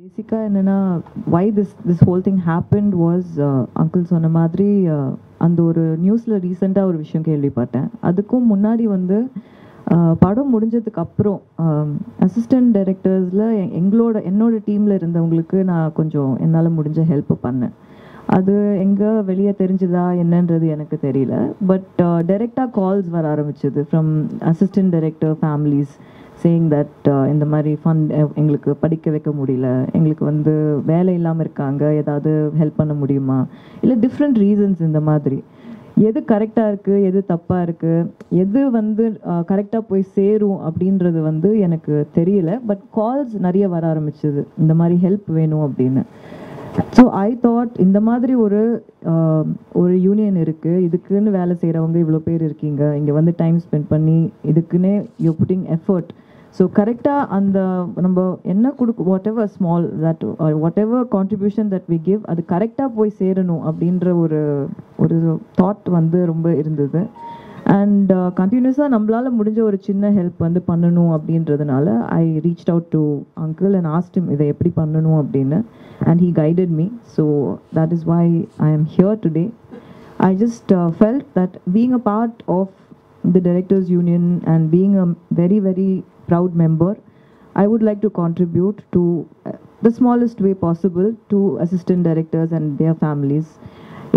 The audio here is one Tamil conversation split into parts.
Basically, என்னன்னா why this whole thing happened was uncle சொன்ன மாதிரி அந்த ஒரு நியூஸ்ல ரீசெண்டா ஒரு விஷயம் கேள்விப்பட்டேன். அதுக்கும் முன்னாடி வந்து படம் முடிஞ்சதுக்கு அப்புறம் அசிஸ்டன்ட் டைரக்டர்ஸ்ல என்னோட டீம்ல இருந்தவங்களுக்கு நான் கொஞ்சம் என்னால் முடிஞ்ச ஹெல்ப் பண்ணேன். அது எங்கே வெளியே தெரிஞ்சுதா என்னன்றது எனக்கு தெரியல. பட் டைரெக்டாக கால்ஸ் வர ஆரம்பிச்சது from assistant director families saying that இந்த மாதிரி ஃபண்ட் எங்களுக்கு படிக்க வைக்க முடியல, எங்களுக்கு வந்து வேலை இல்லாமல் இருக்காங்க, ஏதாவது ஹெல்ப் பண்ண முடியுமா, இல்லை டிஃப்ரெண்ட் ரீசன்ஸ். இந்த மாதிரி எது கரெக்டாக இருக்குது, எது தப்பாக இருக்குது, எது வந்து கரெக்டாக போய் சேரும் அப்படின்றது வந்து எனக்கு தெரியல. பட் கால்ஸ் நிறைய வர ஆரம்பிச்சது, இந்த மாதிரி ஹெல்ப் வேணும் அப்படின்னு. ஸோ ஐ தாட் இந்த மாதிரி ஒரு யூனியன் இருக்குது, இதுக்குன்னு வேலை செய்கிறவங்க இவ்வளோ பேர் இருக்கீங்க, இங்கே வந்து டைம் ஸ்பெண்ட் பண்ணி இதுக்குன்னே யூ புட்டிங் எஃபர்ட். ஸோ கரெக்டாக அந்த நம்ம என்ன whatever small that whatever contribution that we give அது கரெக்டாக போய் சேரணும் அப்படின்ற ஒரு தாட் வந்து ரொம்ப இருந்தது. அண்ட் கண்டினியூஸாக நம்மளால் முடிஞ்ச ஒரு சின்ன ஹெல்ப் வந்து பண்ணணும் அப்படின்றதுனால I reached out to uncle and asked him இதை எப்படி பண்ணணும் அப்படின்னு. And he guided me. So that is why I am here today. I just felt that being a part of the Directors Union and being a very, very proud member, I would like to contribute to the smallest way possible to assistant directors and their families.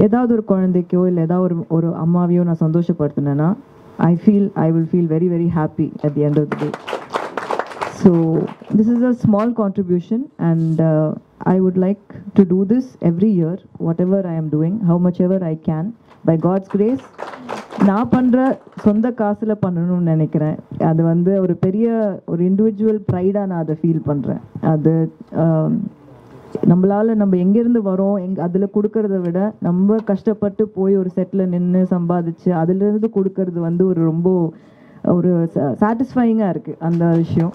ஏதாவது ஒரு குழந்தைக்கோ இல்லை ஏதாவது ஒரு அம்மாவையோ நான் சந்தோஷப்படுத்தினேன்னா I will feel very, very happy at the end of the day. So this is a small contribution and I would like to do this every year, whatever I am doing, how much ever I can. By God's grace, நான் பண்ணுற சொந்த காசில் பண்ணணும்னு நினைக்கிறேன். அது வந்து ஒரு பெரிய ஒரு இண்டிவிஜுவல் ப்ரைடாக நான் அதை ஃபீல் பண்ணுறேன். அது நம்ம எங்கேருந்து வரோம் அதில் கொடுக்கறத விட நம்ம கஷ்டப்பட்டு போய் ஒரு செட்டில் நின்று சம்பாதிச்சு அதிலிருந்து கொடுக்கறது வந்து ரொம்ப சாட்டிஸ்ஃபையிங்காக இருக்குது அந்த விஷயம்.